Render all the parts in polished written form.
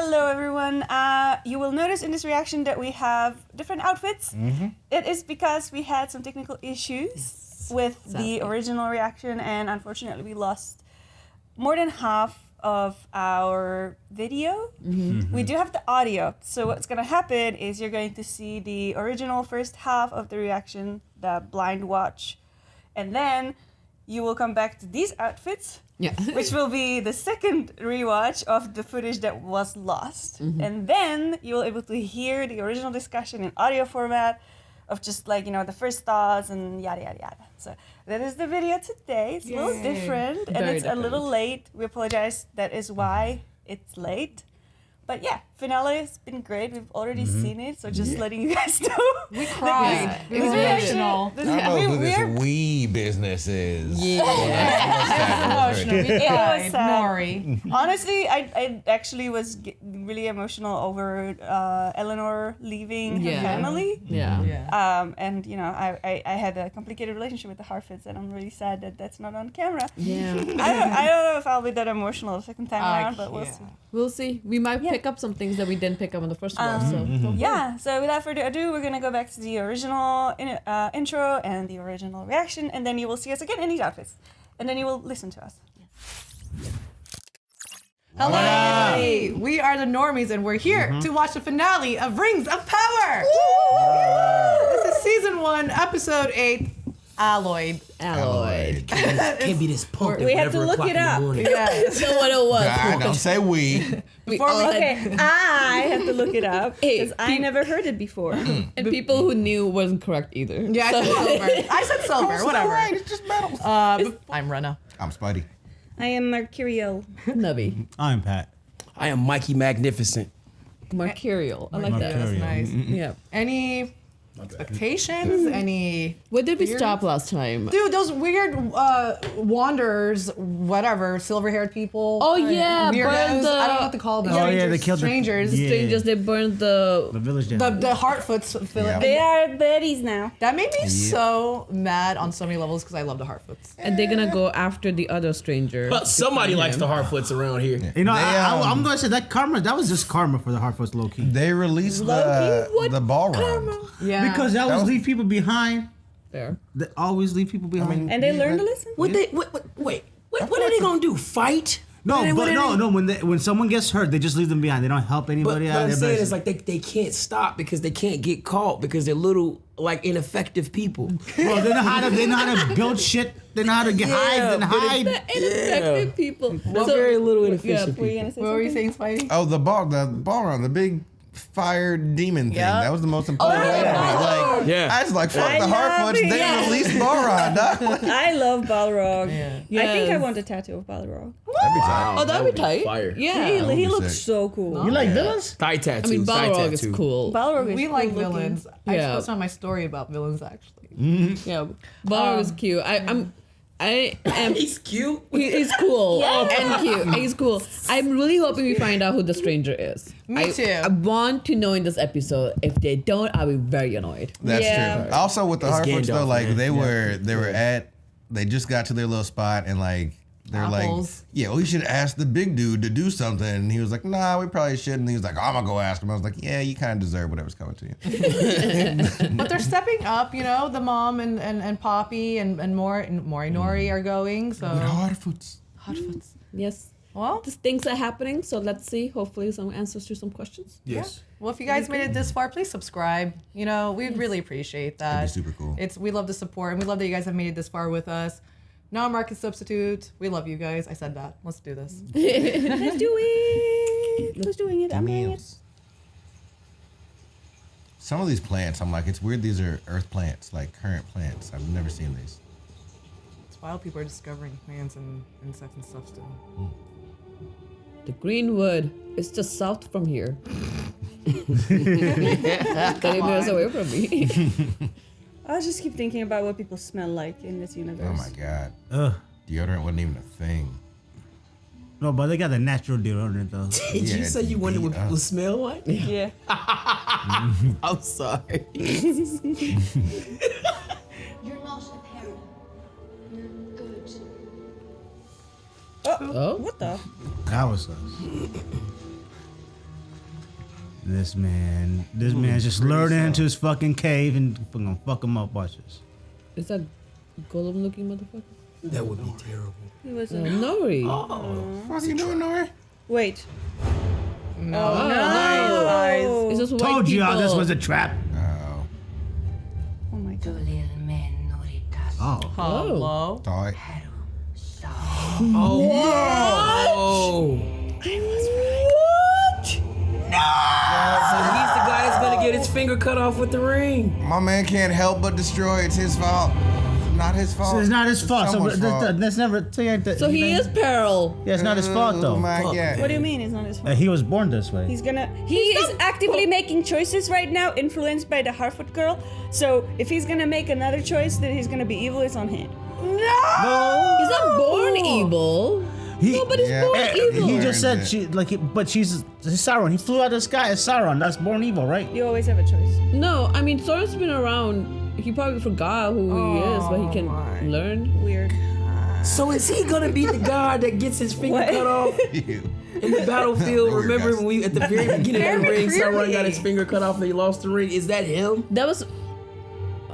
Hello, everyone. You will notice in this reaction that we have different outfits. It is because we had some technical issues with the original reaction, and unfortunately, we lost more than half of our video. We do have the audio, so what's going to happen is you're going to see the original first half of the reaction, the blind watch, and then you will come back to these outfits. Which will be the second rewatch of the footage that was lost. And then you will be able to hear the original discussion in audio format of just like, the first thoughts and yada, yada, yada. So that is the video today. It's a little different and it's a little late. We apologize. That is why it's late. But yeah, finale has been great. We've already seen it, so just letting you guys know. We cried. It was emotional. I don't know who this we business is. It was emotional. We cried. Nori. Honestly, I actually was really emotional over Eleanor leaving her family. And I had a complicated relationship with the Harfords, and I'm really sad that that's not on camera. I don't know if I'll be that emotional the second time around, but we'll see. We'll see. We might pick up some things that we didn't pick up on the first one. So without further ado, we're gonna go back to the original intro and the original reaction, and then you will see us again in these outfits, and then you will listen to us. Hello, everybody. We are the Normies, and we're here to watch the finale of Rings of Power. This is season 1, episode 8. Alloyed. Can't be this pumped. We have to look it up. That's not what it was. God, don't say we. I have to look it up because I never heard it before. And people who knew wasn't correct either. Yeah, I said silver. Whatever. Right, it's just metals. I'm Rena. I'm Spidey. I am Mercurial. Nubby. I'm Pat. I am Mikey Magnificent. Mercurial. I like that. That's nice. Yeah. Any expectations? Any? What did we stop last time? Dude, those weird wanderers, whatever, silver-haired people. Oh yeah, weirdos. burned the. I don't know what to call them. Oh yeah, they killed strangers. The, Strangers. They burned the village down. The Hartfoots. Yeah. They are baddies now. That made me so mad on so many levels because I love the Hartfoots. and they're gonna go after the other stranger. But somebody likes the Harfoots around here. You know, They, I'm gonna say that karma. That was just karma for the Hartfords, low key. They released the ballroom. Yeah. Because they always leave people behind. There. They always leave people behind. And they learn to listen? What are they gonna do? Fight? No, when someone gets hurt, they just leave them behind. They don't help But anybody what out. I'm They're saying basic. is like they can't stop because they can't get caught because they're little like ineffective people. Bro, they know how to build shit. They know how to get hide. The ineffective people. They're very little inefficient Were you people. gonna say What were you something? saying, Spidey? Oh, the ballroom, the big fire demon thing. That was the most important thing. Like, Yeah. I was like, fuck I the love Harfoots. it. They Yeah. released Balrog, dog. I love Balrog. Yeah. I think I Yes. want a tattoo of Balrog. That'd be tight. Oh, that'd be tight. Fire. Yeah. He would be looks sick. so cool. You like villains? Thigh tattoo. I mean, thigh Balrog is tattoo. cool. Balrog is We cool like looking. villains. I Yeah. posted on my story about villains actually. Yeah, Balrog is cute. I am. He's cute. He's cool and cute. He's cool. I'm really hoping we find out who the stranger is. Me too. I want to know in this episode. If they don't, I'll be very annoyed. That's Yeah. true. Also with the It's Harfoots though, Gandalf, like man. they just got to their little spot and like they're Apples. like, yeah, we should ask the big dude to do something. And he was like, nah, we probably shouldn't. And he was like, I'm gonna go ask him. I was like, yeah, you kind of deserve whatever's coming to you. But they're stepping up, the mom and Poppy and Nori are going. So Harfoots. Hartfoots. Yes. Well, Just things are happening, so let's see. Hopefully, some answers to some questions. Yes. well, if you guys made it this far, please subscribe. We'd really appreciate that. That'd be super cool. We love the support, and we love that you guys have made it this far with us. Non-market substitute. We love you guys. I said that. Let's do this. Let's do it. Who's doing it? I'm doing it. Some of these plants, I'm like, it's weird. These are earth plants, like current plants. I've never seen these. It's wild. People are discovering plants and insects and stuff still. The Greenwood is just south from here. 30 minutes away from me. I just keep thinking about what people smell like in this universe. Oh my god, Ugh. deodorant wasn't even a thing. No, but they got the natural deodorant though. Did Yeah, you say you wonder what yeah. people smell like? Yeah. I'm sorry. You're not a parent. You're good. Oh. What the? That was us. This man's just lured into his fucking cave and gonna fuck him up. Watch this. Is that golem looking motherfucker? That would be terrible. He was a Nori. What's he doing, Nori? Wait. No. Oh, Nice. It's just white Told you people. this was a trap. Oh, Oh my god. Oh. Hello. toy. Oh, I was right. so he's the guy that's gonna get his finger cut off with the ring. My man can't help but destroy. It's his fault. Not his fault. So it's not his fault. So someone's fault. that's never. So he is Peril. Yeah, it's not his fault Oh though. my god. What do you mean it's not his fault? He was born this way. He is actively making choices right now, influenced by the Harfoot girl. So if he's gonna make another choice that he's gonna be evil, it's on him. He's not born evil. Nobody's Yeah. born Eh, evil. He just said Learned but she's Sauron. He flew out of the sky as Sauron. That's born evil, right? You always have a choice. No, I mean Sauron's been around. He probably forgot who he is, but he can learn. Weird. So is he gonna be the guy that gets his finger What? cut off You. in the battlefield? Weird Remember guys. when we at the very beginning of the Very ring, Sauron creepy. got his finger cut off and he lost the ring? Is that him? That was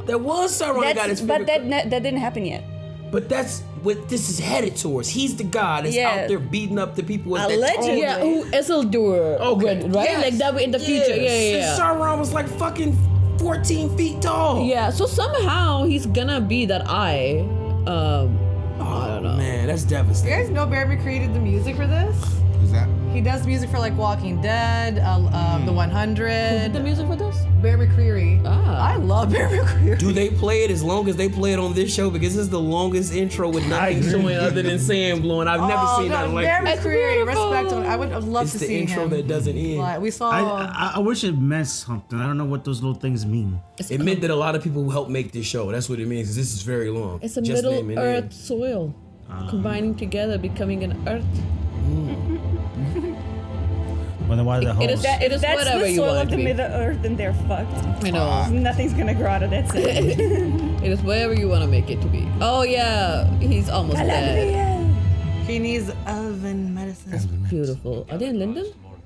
That was Sauron got his finger But that didn't happen yet. But that's what this is headed towards. He's the guy that's Yeah. out there beating up the people with Allegedly. that tall. who Isildur. Okay, right? yes. Like that in the future. Since Sauron was like fucking 14 feet tall. Yeah. So somehow he's gonna be that eye. I don't know. Man, that's You devastating. guys know Bear created the music for this? Is that? He does music for like Walking Dead, The 100. Who did the music for this? Bear McCreary. Ah. I love Bear McCreary. Do they play it as long as they play it on this show? Because this is the longest intro with nothing showing other than sand blowing. I've never seen nothing like Bear this. McCreary, beautiful. respect him. I would love It's to the see intro him. that doesn't end. Like, we saw. I wish it meant something. I don't know what those little things mean. It meant that a lot of people helped make this show. That's what it means, because this is very long. It's a Just Middle name it Earth in. soil combining together, becoming an Earth. But then why the whole? It is If that's whatever the you soil want of it the to be. Middle Earth, then they're fucked. I know. Nothing's gonna grow out of that sand. It is wherever you want to make it to be. Oh yeah, he's almost dead. He needs oven medicine. Beautiful. Are they in Linden? Tomorrow,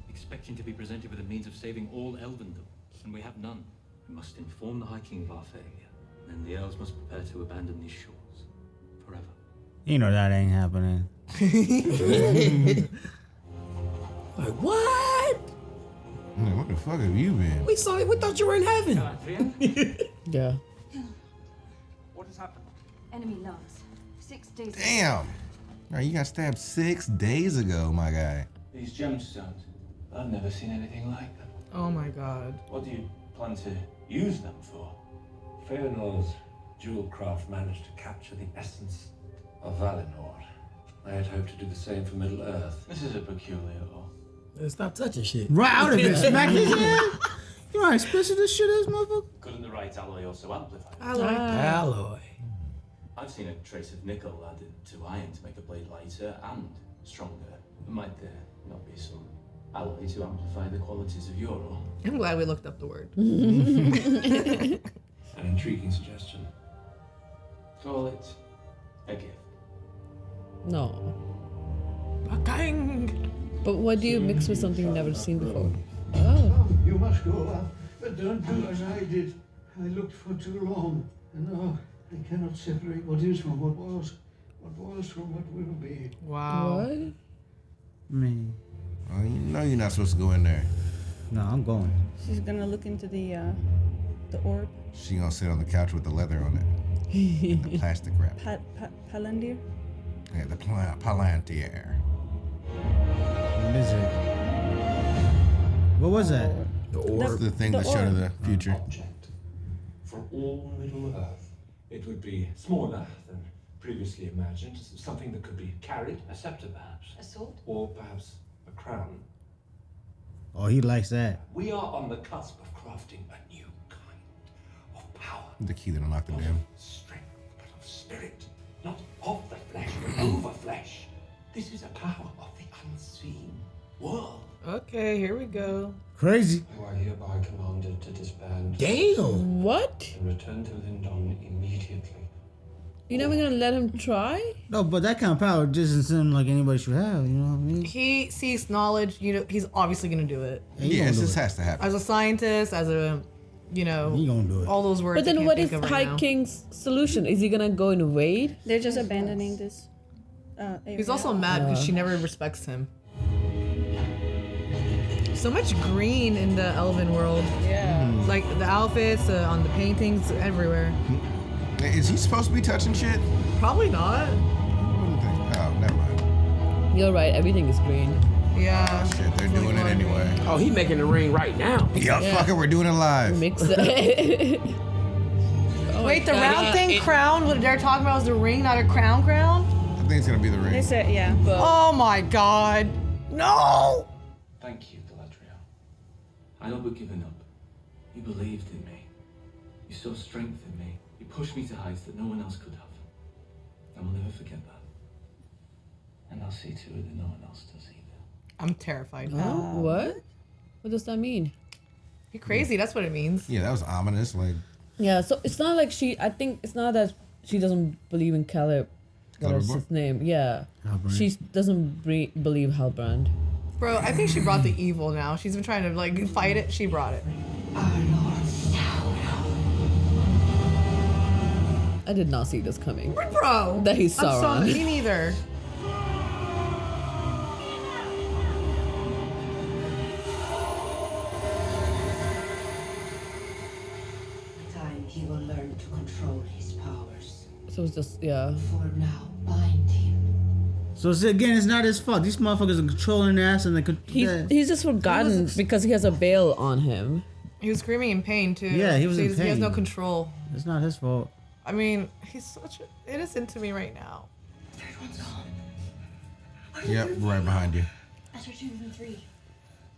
expecting to be presented with a means of saving all Elvendom, and we have none. We must inform the High King of our failure, and then the elves must prepare to abandon these shores forever. You know that ain't happening. Like, what? Man, what the fuck have you been? We thought you were in heaven. Yeah. What has happened? Enemy lands. 6 days ago. Damn. Bro, you got stabbed 6 days ago, my guy. These gemstones. I've never seen anything like them. Oh my god. What do you plan to use them for? Feanor's jewel craft managed to capture the essence of Valinor. I had hoped to do the same for Middle Earth. This is a peculiar ore. Stop touching shit. Right out of it, smack his head. You know how expensive this shit is, motherfucker. Couldn't the right alloy also amplify it? I like Alloy. I've seen a trace of nickel added to iron to make the blade lighter and stronger. Might there not be some alloy to amplify the qualities of your ore? I'm glad we looked up the word. An intriguing suggestion. Call it a gift. No. Bang! But what do you mix with something you've never seen before? Oh. You must go, but don't do as I did. I looked for too long, and now I cannot separate what is from what was from what will be. Wow. What? Me. Oh, you know you're not supposed to go in there. No, I'm going. She's gonna look into the orb. She gonna sit on the couch with the leather on it. The plastic wrap. Palantir? Yeah, the Palantir. What is it? What was that? The What's orb. the thing that showed her the future? Object for all Middle Earth. It would be smaller than previously imagined, something that could be carried, a scepter perhaps, A sword? or perhaps a crown. Oh, he likes that. We are on the cusp of crafting a new kind of power. The key that unlocked the Not dam. of strength, but of spirit. Not of the flesh, but over flesh. This is a power of the unseen world. Okay, here we go. Crazy. You are hereby commanded to disband Damn. What? and return to Lindon immediately. You're never gonna let him try? No, but that kind of power doesn't seem like anybody should have. You know what I mean? He seeks knowledge. You know, he's obviously gonna do it. Yeah, this has to happen. As a scientist, as a, you know, He gonna do it. all those words. But then I can't what is think of High right now. King's solution? Is he gonna go and raid? They're just abandoning this. Area. He's also mad because she never respects him. So much green in the elven world. Yeah. Like the outfits, on the paintings, everywhere. Is he supposed to be touching shit? Probably not. Oh, never mind. You're right. Everything is green. Yeah. Oh, shit, they're doing it anyway. Oh, he making the ring right now. Yeah, fuck it, we're doing it live. Mix it. Oh Wait, the my God. round thing crown, what they're talking about is the ring, not a crown? I think it's gonna be the They ring. said, yeah. Oh my god. No! Thank you, Galadriel. I know we're giving up. You believed in me. You saw strength in me. You pushed me to heights that no one else could have. I will never forget that. And I'll see to it that no one else does either. I'm terrified. What? What does that mean? You're crazy, that's what it means. Yeah, that was ominous. Like, Yeah, so it's not like I think it's not that she doesn't believe in Caleb. What's his name? Yeah. Halbrand. She doesn't believe Halbrand. Bro, I think she brought the evil now. She's been trying to like fight it, she brought it. I did not see this coming. Bro! That he's I'm Sauron. sorry, me neither. Time he will learn to control his powers. So it's just, yeah. For now, bind him. So again, it's not his fault. These motherfuckers are controlling ass and He's just forgotten because he has a veil on him. He was screaming in pain too. Yeah, he was in He has no pain. control. It's not his fault. I mean, he's such an innocent to me right now. yep, right behind you. That's our 2 and 3.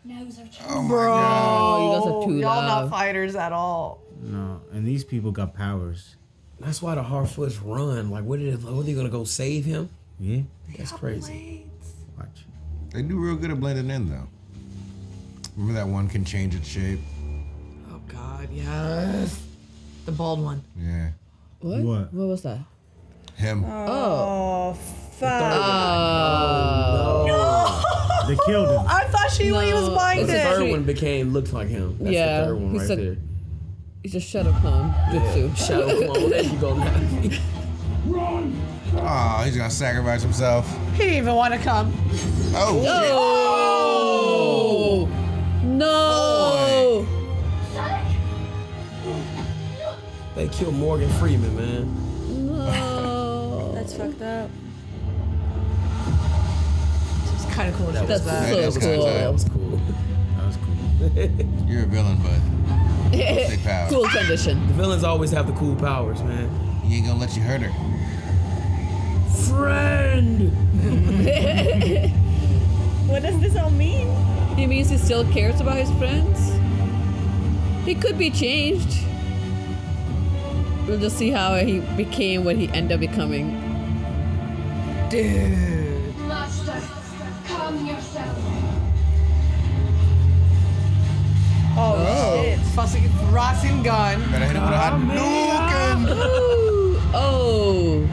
Now's our chance. Oh my Bro, god. you guys are too y'all loud. not fighters at all. No, and these people got powers. That's why the Harfoots run. Like, what are they gonna go save him? Yeah, That's crazy. watch. They do real good at blending in though. Remember that one can change its shape? Oh God, yes. The bald one. Yeah. What? What? What was that? Him. Oh, fuck. They killed him. I thought he was That's the blinded. third one looked like him. That's Yeah, the third one he's right a- there. He's a shadow clone. Jutsu. Shadow clone. There you go. Oh, he's gonna sacrifice himself. He didn't even want to come. Oh, Oh! No! They killed Morgan Freeman, man. No! That's fucked up. It's kind of cool. That That's was that so is kinda cool. tight. That was cool. That was cool. You're a villain, but sick power. Cool transition. The villains always have the cool powers, man. He ain't gonna let you hurt her. Friend! What does this all mean? He means he still cares about his friends? He could be changed. We'll just see how he became what he ended up becoming. Dude. Master, calm yourself. Oh, shit. Fussy Rasen gun. Better hit him with a hot nuke. Ooh. Oh.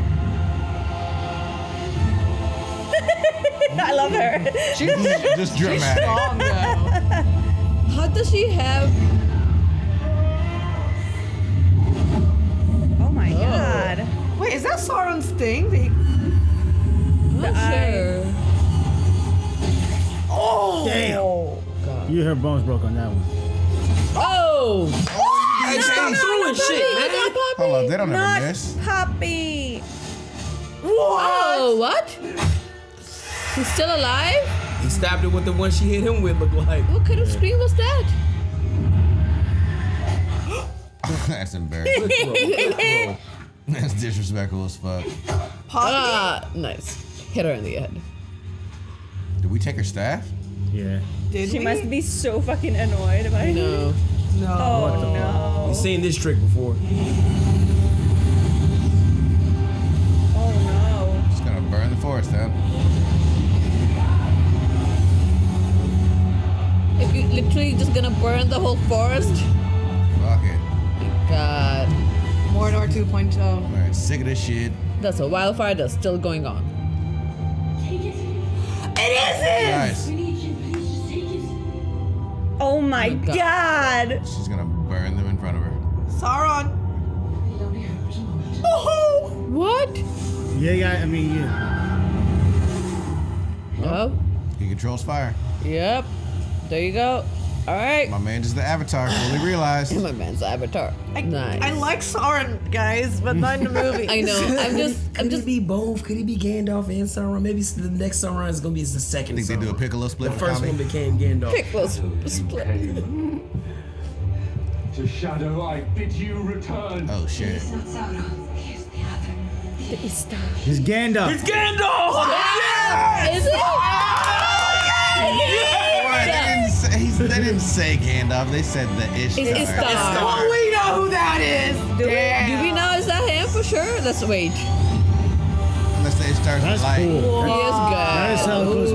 I love her. She's Just dramatic. strong though. How does she have... Oh my god. Wait, is that Sauron's thing? I'm not sure. Oh! Damn. You heard bones broke on that one. Oh! Hey, stop throwing shit, man. Hold on, they don't Not ever miss. Poppy. Oh, what? He's still alive? He stabbed her with the one she hit him with, looked like. What kind of scream was that? That's embarrassing. That's disrespectful as fuck. Ah, nice. Hit her in the head. Did we take her staff? Yeah. Did She we? must be so fucking annoyed by it. No. No. Oh no. You've seen this trick before. Oh no. Just gonna burn the forest down. If you literally just gonna burn the whole forest? Fuck it. God. Mordor 2.0. Alright, sick of this shit. That's a wildfire that's still going on. Nice. Oh my god! She's gonna burn them in front of her. Sauron. What? Yeah, I mean, yeah. Oh, He controls fire. yep. There you go. All right. My man is the Avatar. Fully realized. My man's avatar. Nice. I like Sauron, guys, but not in the movie. I know. Could he be both? Could he be Gandalf and Sauron? Maybe the next Sauron is gonna be the second. I think they do a Sauron. Piccolo split. The for first comedy. one became Gandalf. Piccolo split. To Shadow, I bid you return. Oh shit. It's not Sauron. Here's the other. It's Gandalf. It's Gandalf! Is it? What? They didn't say Gandalf. They said the Ishtar. It's Ishtar. Oh, we know who that is. Do we know is that him for sure? Let's wait. Unless the Ishtar's That's light. cool. He is good. That is so cool. It's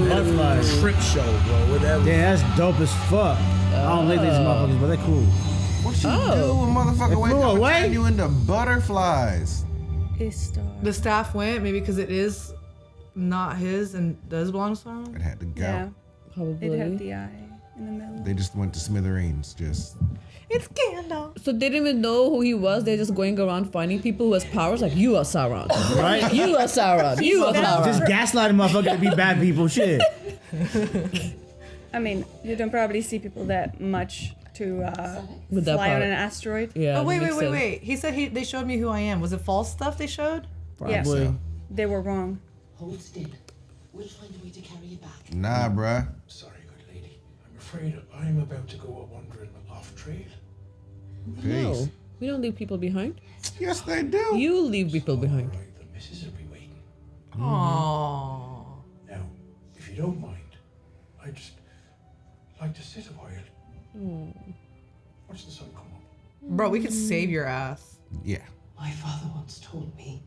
butterflies. Trip show, bro. Whatever. Yeah, that's dope as fuck. I don't like these motherfuckers, but they're cool. What you Oh. do when motherfucker It wake flew up and away? turn you into butterflies? Ishtar. The staff went, maybe because it is not his and does belong to Sauron. It had to go. Yeah. Probably. It had the eye in the middle. They just went to smithereens. Just It's Gandalf. So they didn't even know who he was. They're just going around finding people who has powers. Like, you are Sauron. Right? You are Sauron. You are Just Sauron. gaslight a motherfucker to be bad people. Shit. I mean, you don't probably see people that much to With that fly on power. an asteroid. Yeah. Oh, wait, that wait, makes wait, sense. wait. He said they showed me who I am. Was it false stuff they showed? Yeah. Probably. They were wrong. Hold still. We'll find a way to carry you back. nah, bruh. Sorry, good lady. I'm afraid I'm about to go a wandering off trail. Peace. No, we don't leave people behind. Yes, they do. You leave people behind. Right, the missus will be waiting. Aww. Now, if you don't mind, I'd just like to sit a while. Watch the sun come up. Bro, we could save your ass. Yeah. My father once told me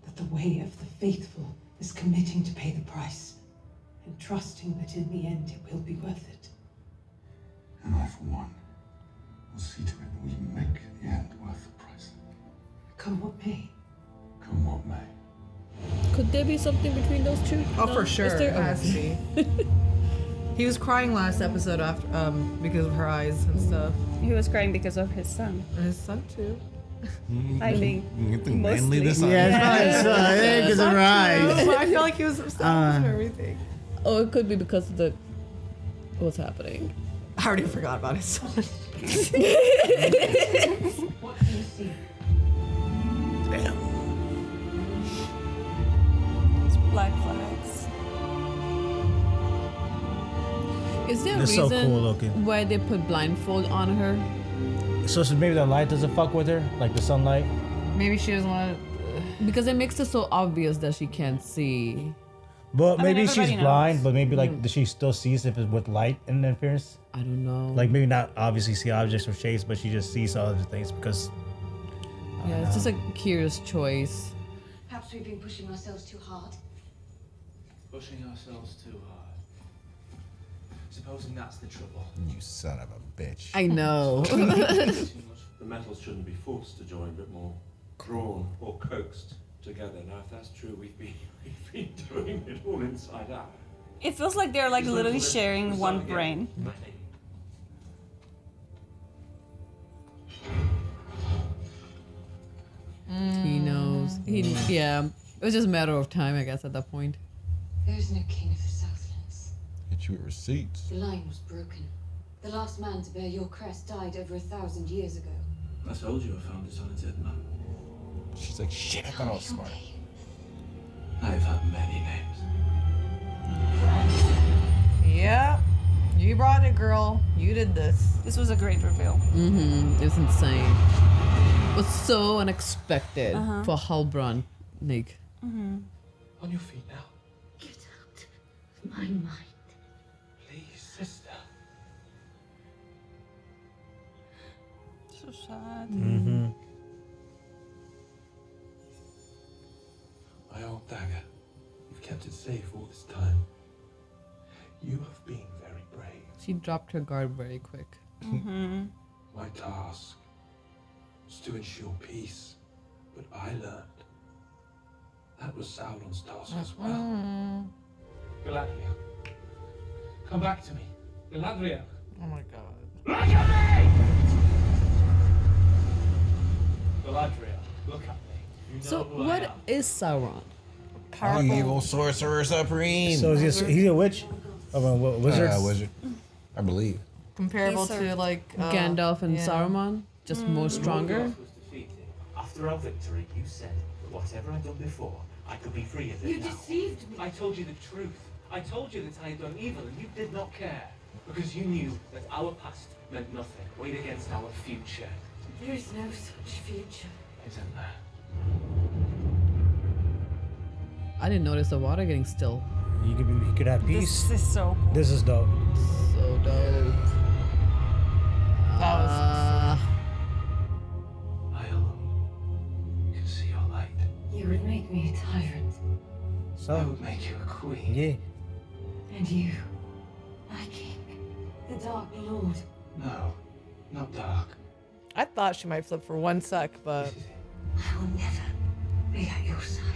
that the way of the faithful is committing to pay the price and trusting that in the end it will be worth it. And I, for one, will see to it that we make the end worth the price. Come what may. Come what may. Could there be something between those two? Oh, No? for Is sure. there? It has to be. He was crying last episode after because of her eyes and stuff. He was crying because of his son. And his son too. I think. You think Mostly. mainly this Yeah, it's probably so. It is right. But I feel like he was upset and everything. Oh, it could be because of the what's happening. I already forgot about his son. What do you see? It's black flags. Is there a They're so reason cool looking. why they put blindfold on her? So maybe the light doesn't fuck with her, like the sunlight. Maybe she doesn't want to. Because it makes it so obvious that she can't see. But I mean, maybe she's everybody blind, knows. but maybe like does she still sees if it's with light interference? I don't know. Like maybe not obviously see objects or shapes, but she just sees other things because yeah, it's just a curious choice. Perhaps we've been pushing ourselves too hard. Pushing ourselves too hard. Supposing that's the trouble. You son of a bitch. I know. Too much. The metals shouldn't be forced to join, but more drawn or coaxed together. Now, if that's true, we've been doing it all inside out. It feels like they're like literally sharing one brain. He knows. Yeah. It was just a matter of time, I guess, at that point. There is no king of the Southlands. Hit you with receipts. The line was broken. The last man to bear your crest died over 1,000 years ago. I told you I found it on a dead man. She's like, shit, I thought I was smart. I've had many names. Yeah. You brought it, girl. You did this. This was a great reveal. Mm-hmm. It was insane. It was so unexpected for Halbrand, Nick. On your feet now. Get out of my mind. Please, sister. So sad. My old dagger. You've kept it safe all this time. You have been very brave. She dropped her guard very quick. My task was to ensure peace, but I learned That was Sauron's task as well. Galadriel, come back to me. Galadriel. Oh my god. Look at me! Galadriel, look at me. You know So who I what am. is Sauron? Oh, evil sorcerer supreme. So he's a witch? Wizard? Wizard. I believe. Comparable to like Gandalf and yeah. Saruman, just more stronger. Morgoth was defeated. After our victory, you said that whatever I'd done before, I could be free of it You now. deceived me. I told you the truth. I told you that I had done evil and you did not care. Because you knew that our past meant nothing. Weighed against our future. There is no such future. Isn't there? I didn't notice the water getting still. You could have peace. This is so cool. This is dope. So dope. That was I alone can see your light. You would make me a tyrant. I So, would make you a queen. yeah. And you, my king, the Dark Lord. No, not dark. I thought she might flip for one sec, but This is it. I will never be at your side.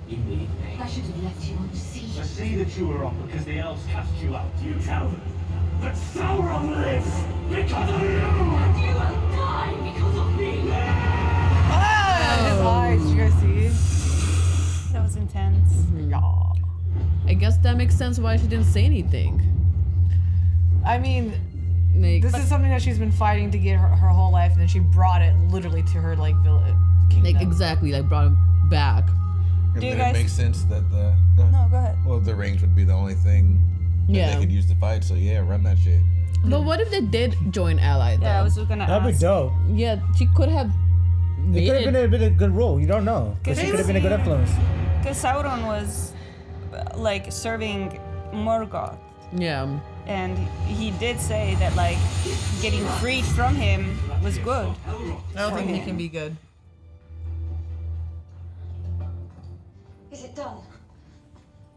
You need me. I should have left you on the sea. I see that you were on because the elves cast you out. You tell them that Sauron lives because of you! And you will die because of me. his eyes, you guys see? That was intense. Yeah. I guess that makes sense why she didn't say anything. I mean, Like, this is something that she's been fighting to get her whole life, and then she brought it literally to her like village kingdom. like exactly, like brought him back. And Do you then guys- it makes sense that the No, go ahead. well, the rings would be the only thing that Yeah. they could use to fight. So yeah, run that shit. But what if they did join Allied? Yeah, I though? was just gonna That'd be ask. dope. Yeah, she could have It made could have been a good role. You don't know. Because she could have been a good influence. Because Sauron was like serving Morgoth. Yeah. And he did say that like getting freed from him was good. I don't think he can be good. Is it done?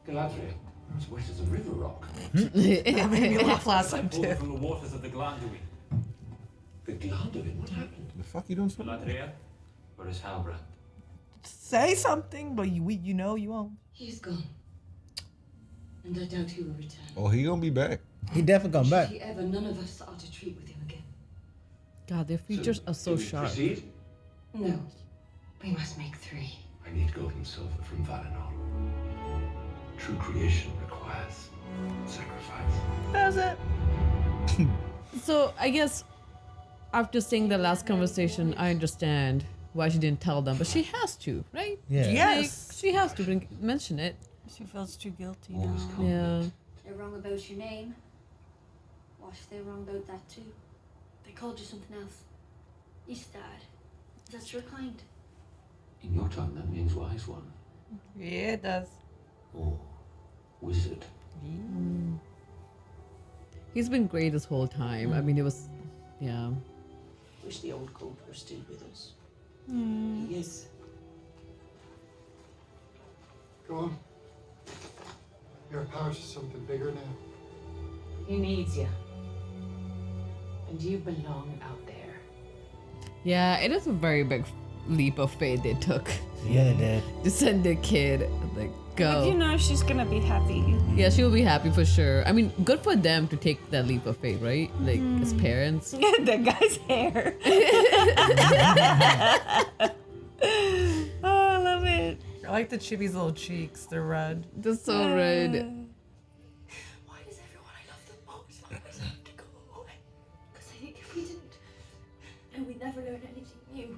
Galadriel, as wet as a river rock. That made me laugh last time Pulled too. from the waters of the Glanduin. The Glanduin, what happened? The fuck you doing? So Galadriel, where is Halbrand? Say something, but you know you won't. He's gone. And I doubt he will return. Oh, he gonna be back. He definitely come Should back. he ever, none of us are to treat with him again. God, their features are so do we sharp. Proceed? No. We must make 3. I need gold and silver from Valinor. True creation requires sacrifice. Does it? So I guess after seeing the last conversation, I understand why she didn't tell them, but she has to, right? Yeah. Yes. Like, she has to mention it. She feels too guilty Always now. come. Yeah. They're wrong about your name. What if they're wrong about that too? They called you something else. Istad. That's your kind. In your tongue, that means wise one. Yeah, it does. Or wizard. He's been great this whole time. I mean, it was, yeah. Wish the old code were still with us. He is. Go on. You're part of something bigger now. He needs you. And you belong out there. Yeah, it is a very big leap of faith they took Yeah, they did. to send their kid, like, go. But you know she's gonna be happy. Yeah, she will be happy for sure. I mean, good for them to take that leap of faith, right? Like, as parents. That guy's hair. Oh, I love it. I like the Chibi's little cheeks. They're red. They're so red. Why does everyone I love the most always have to go away? Because I think if we didn't, then we'd never learn anything new.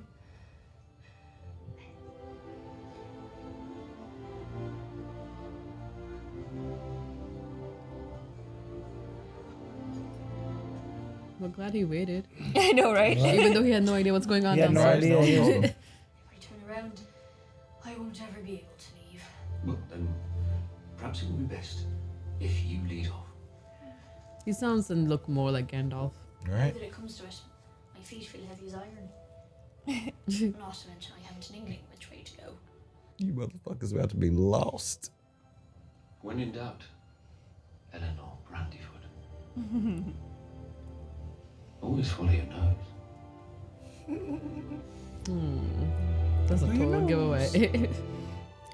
We're glad he waited. I know, right? Even though he had no idea what's going on He had no downstairs. idea. If I turn around, I won't ever be able to leave. Well, then perhaps it would be best if you lead off. He sounds and look more like Gandalf. Now Right. that it comes to it, my feet feel heavy as iron. Not to mention I haven't an inkling which way to go. You motherfuckers about to be lost. When in doubt, Eleanor Brandyfoot. Always follow your nose. That's a total giveaway.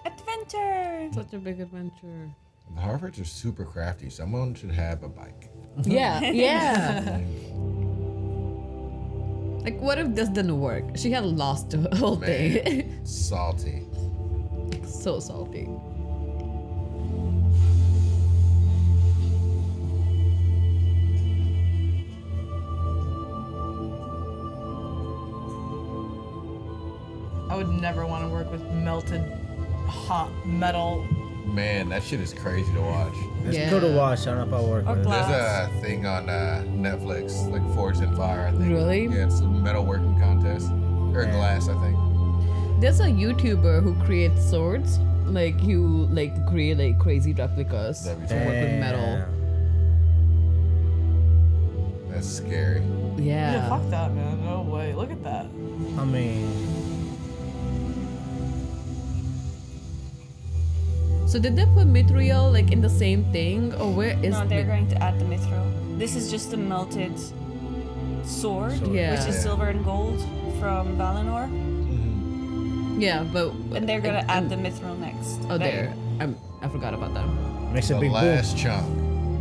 Adventure adventure. Such a big adventure. The Harfords are super crafty. Someone should have a bike. Yeah, yeah. Like, what if this didn't work? She had lost the whole thing. Salty. So salty. I would never want to work with melted hot metal. Man, that shit is crazy to watch. It's good to watch. I don't know if I'll work with it. There's a thing on Netflix, like Forged in Fire, I think. Really? Yeah, it's a metal working contest. Or glass, I think. There's a YouTuber who creates swords. Like, you create like crazy replicas to work with metal. That's scary. Yeah. Fuck that, man. No way. Look at that. I mean, so did they put mithril like in the same thing, or where is? No, they're going to add the mithril. This is just a melted sword, Yeah. which is silver and gold from Valinor. Yeah, but And they're gonna add the mithril next. Oh, there. I forgot about that. makes a The big last chunk.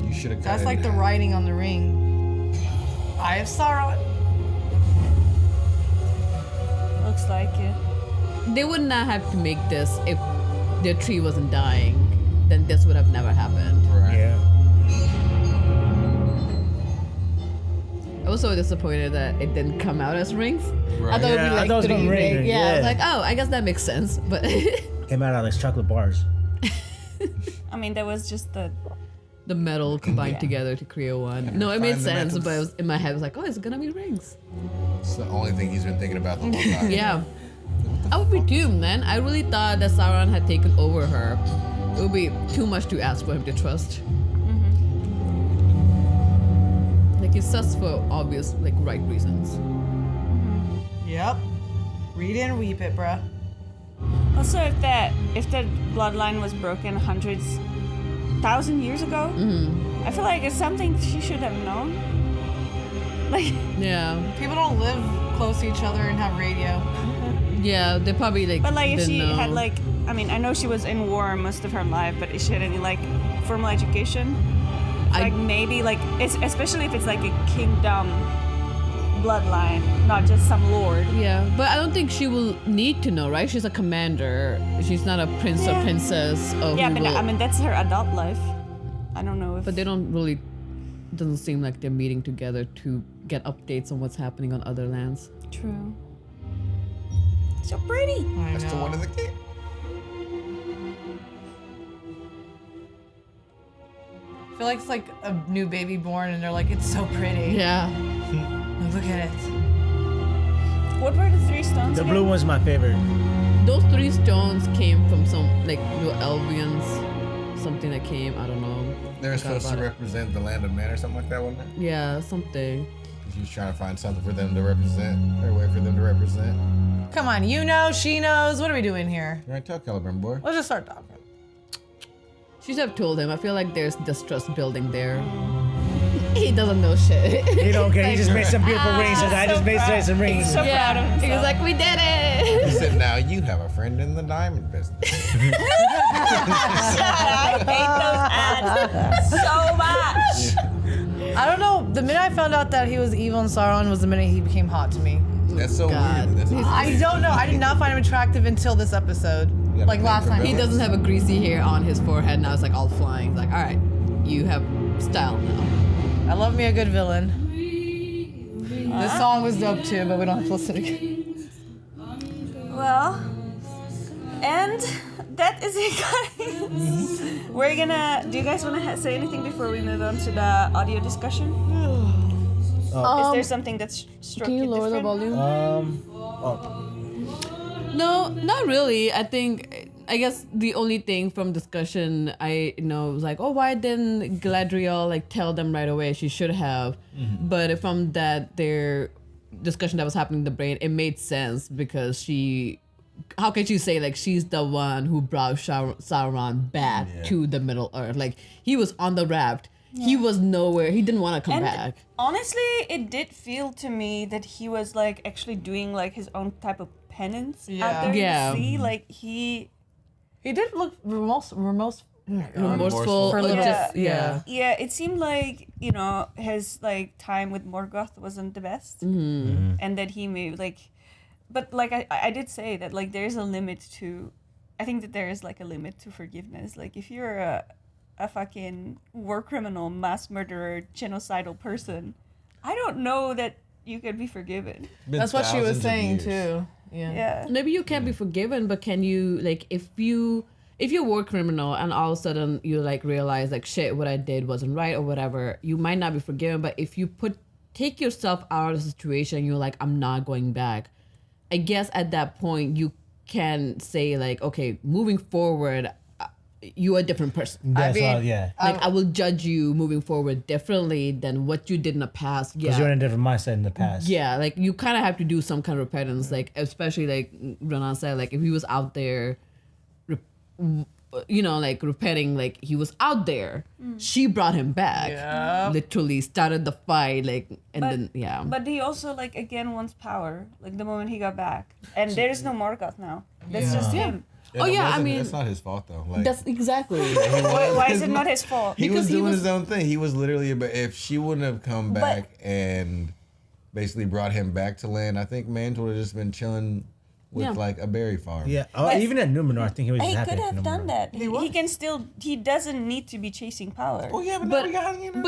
You should have cut That's it like in the half. writing on the ring. I have Sauron. Looks like it. They would not have to make this if their tree wasn't dying. Then this would have never happened. Right. Yeah. I was so disappointed that it didn't come out as rings. Right. I thought it would be Yeah, I like thought it was gonna 3 ring. rings. Yeah, I was Yeah. like, oh, I guess that makes sense. But Came out of like chocolate bars. I mean, there was just the the metal combined together to create one. No, it made find the sense, metals. but it was, in my head, I was like, oh, it's gonna be rings. It's the only thing he's been thinking about the whole time. Yeah. I would be doomed, man. I really thought that Sauron had taken over her. It would be too much to ask for him to trust. Like, he's sus for obvious, like, right reasons. Yep. Read it and weep it, bruh. Also, if that bloodline was broken hundreds, 1,000 years ago, I feel like it's something she should have known. Like, Yeah. People don't live close to each other and have radio. Yeah, they probably, like, but like if didn't she know. had like, I mean, I know she was in war most of her life, but if she had any like formal education, like maybe like it's especially if it's like a kingdom bloodline, not just some lord. Yeah, but I don't think she will need to know, right? She's a commander. She's not a prince or princess. Yeah, but I mean that's her adult life. I don't know if. But they don't really. Doesn't seem like they're meeting together to get updates on what's happening on other lands. True. So pretty. That's the one of the kid. I feel like it's like a new baby born and they're like, it's so pretty. Yeah. Like, look at it. What were the 3 stones? The again? blue one's my favorite. Those 3 stones came from some like the Elvians, something that came. I don't know. They were Forgot supposed to about it. represent the land of men or something like that, wasn't it? Yeah, something. She was trying to find something for them to represent, or a way for them to represent. Come on, you know, she knows. What are we doing here? Right, tell Caliburn, boy. Let's just start talking. She should have told him. I feel like there's distrust building there. He doesn't know shit. He don't care. He just made some beautiful rings. Says, I just made some rings. So proud of himself. He was like, we did it. He said, now you have a friend in the diamond business. I hate those ads so much. I don't know. The minute I found out that he was evil and Sauron was the minute he became hot to me. That's so weird. That's I don't know. I did not find him attractive until this episode. Like last time. He doesn't have a greasy hair on his forehead now. It's like all flying. It's like, all right, you have style now. I love me a good villain. This song was dope too, but we don't have to listen again. Well, and that is it, guys. We're gonna. Do you guys want to say anything before we move on to the audio discussion? Is there something that's struck Can you you lower the different? volume? No, not really. I guess the only thing from discussion I know was like, oh, why didn't Galadriel like tell them right away? She should have. But from their discussion that was happening in the brain, it made sense because how can you say like she's the one who brought Sauron back to the Middle Earth? Like he was on the raft. Yeah. He was nowhere. He didn't want to come back. Honestly, it did feel to me that he was like actually doing like his own type of penance out there in the sea. Like He did look remorseful For a little yeah. It seemed like, you know, his like time with Morgoth wasn't the best, and that he may like, but like I did say that like there is a limit to, I think that there is like a limit to forgiveness. Like if you're a fucking war criminal, mass murderer, genocidal person, I don't know that you can be forgiven. That's what she was saying too. Yeah. Maybe you can't be forgiven, but can you like if you were a criminal and all of a sudden you like realize like shit, what I did wasn't right or whatever, you might not be forgiven. But if you take yourself out of the situation, you're like, I'm not going back. I guess at that point you can say like, okay, moving forward, you're a different person. That's all, yeah. Like I will judge you moving forward differently than what you did in the past. Yeah. Because you're in a different mindset in the past. Yeah, like you kind of have to do some kind of repentance. Like especially like Renan said, like if he was out there, you know, like repenting, like he was out there. She brought him back. Yeah. Literally started the fight, like, and then yeah. But he also like again wants power. Like the moment he got back, and there is no Morgoth now. That's just him. Yeah, I mean, it's not his fault though. Like, that's exactly. Why is it not his fault? He was doing his own thing. He was literally, if she wouldn't have come back and basically brought him back to land, I think Mans would have just been chilling with like a berry farm. Yeah, even at Numenor, I think he was just happy. He could have done that. He can still. He doesn't need to be chasing power. Oh yeah, but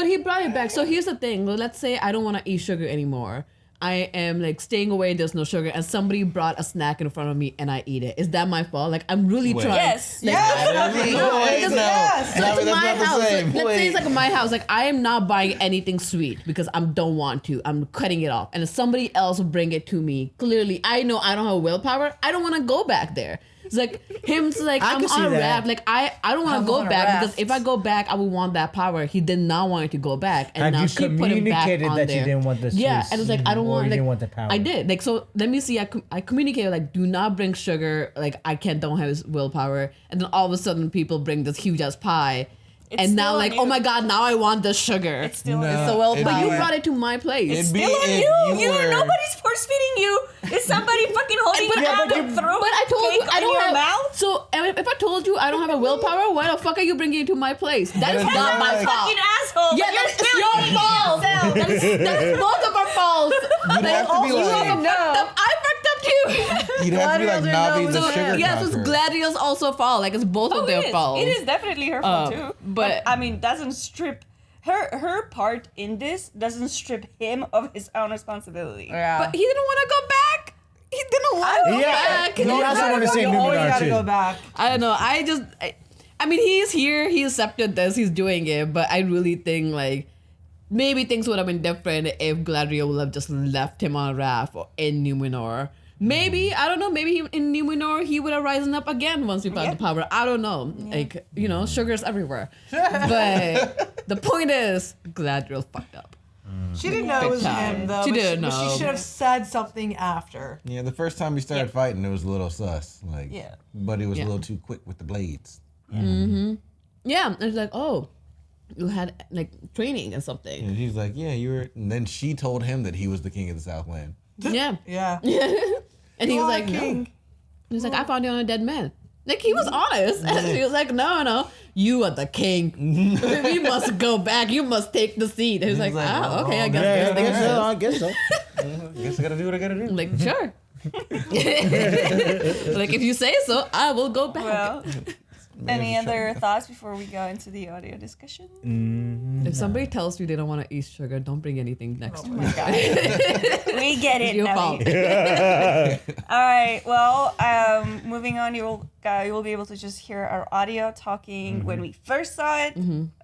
he brought it back. So here's the thing. Well, let's say I don't want to eat sugar anymore. I am like staying away, there's no sugar, and somebody brought a snack in front of me and I eat it. Is that my fault? Like I'm really trying. Yes. Like, Yes. Like my house. Like, let's say it's like my house. Like I am not buying anything sweet because I don't want to. I'm cutting it off. And if somebody else will bring it to me, clearly I know I don't have willpower. I don't want to go back there. It's like him like I'm on a raft. Like I don't want to go back because if I go back, I would want that power. He did not want it to go back, and now she put him back on that there. You didn't want the yeah, and it's like I don't want. Like, didn't want the power. I did. Like so. Let me see. I communicated like, do not bring sugar. Like I don't have his willpower. And then all of a sudden, people bring this huge ass pie. And now, like, oh my God, now I want the sugar. It's still it's so well. But you brought it to my place. It's still on you. Nobody's force feeding you. Is somebody fucking holding you out the throat? But I told you I don't have. Mouth? So if I told you I don't have a willpower, why the fuck are you bringing it to my place? That is not my fault. Fucking asshole. Yeah, that is your fault. That is both of our faults. You'd have to be like, I fucked up too. You'd have to be like not being the sugar yeah, so it's Gladriel's also fault. Like it's both of their faults. It is definitely her fault too. But I mean, doesn't strip her part in this doesn't strip him of his own responsibility. Yeah. But he didn't want to go back. He didn't want to go back. He also wanted to say Numenor too. Go back. I don't know. I mean, he's here. He accepted this. He's doing it. But I really think like maybe things would have been different if Galadriel would have just left him on a raft or in Numenor. Maybe, I don't know, maybe in Numenor he would have risen up again once we found the power. I don't know. Yeah. Like, you know, sugar's everywhere. But the point is, Galadriel fucked up. She didn't know it was him, though. She didn't know. She should have said something after. Yeah, the first time we started fighting, it was a little sus. Like, but it was a little too quick with the blades. Mm-hmm. Yeah, it's like, oh, you had like training or something. And he's like, yeah, you were. And then she told him that he was the king of the Southland. Yeah. Yeah. And he was like, no. He's like, I found you on a dead man. Like, he was honest. And she was like, no, you are the king. We must go back. You must take the seat. And he's like, okay, I guess so. I guess so. I guess I gotta do what I gotta do. I'm like, sure. Like, if you say so, I will go back. Well, any other thoughts before we go into the audio discussion? If somebody tells you they don't want to eat sugar, don't bring anything next to my God. We get it. Your fault. All right. Well, moving on, you will be able to just hear our audio talking when we first saw it,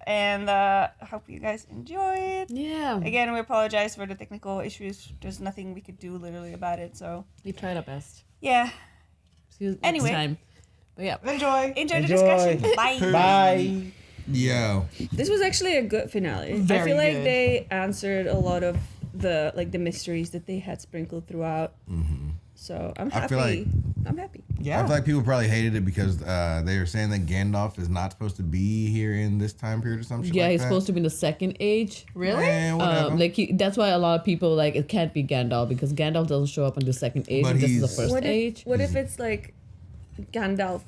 and I hope you guys enjoy it. Yeah. Again, we apologize for the technical issues. There's nothing we could do literally about it. So we tried our best. Yeah. See you anyway. next time. But yeah. Enjoy the discussion. Bye. Bye. Yo. This was actually a good finale. Very I feel like good. they answered a lot of the mysteries that they had sprinkled throughout. So I'm happy. I'm happy. Yeah. I feel like people probably hated it because they were saying that Gandalf is not supposed to be here in this time period or something. Yeah, like he's that. supposed to be in the second age. Really? Whatever. That's why a lot of people like it can't be Gandalf because Gandalf doesn't show up in the second age. But This is the first age. What if it's like Gandalf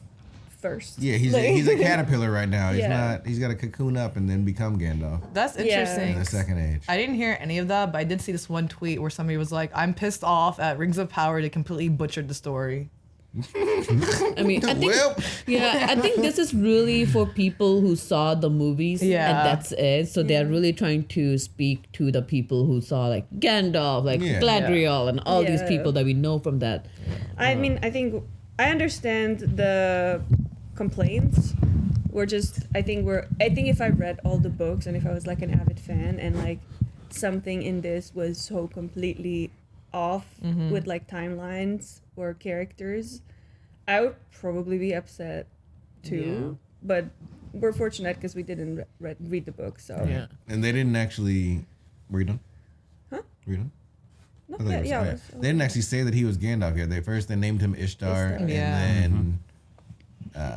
first. Yeah, he's Like- he's a caterpillar right now. He's Yeah. not. He's got to cocoon up and then become Gandalf. That's interesting. In the second age. I didn't hear any of that, but I did see this one tweet where somebody was like, "I'm pissed off at Rings of Power. They completely butchered the story." I mean, I think, I think this is really for people who saw the movies, Yeah. and that's it. So they're really trying to speak to the people who saw like Gandalf, like Yeah. Gladriel, and all these Yeah. people that we know from that. I mean, I think I understand the complaints. I think if I read all the books and if I was like an avid fan and like something in this was so completely off Mhm. with like timelines or characters, I would probably be upset too. But we're fortunate because we didn't read the book, so And they didn't actually. Were you done? Huh? Were you done? No, I thought it was- yeah, okay. I was- They didn't actually say that he was Gandalf yet. They named him Ishtar, and Yeah. then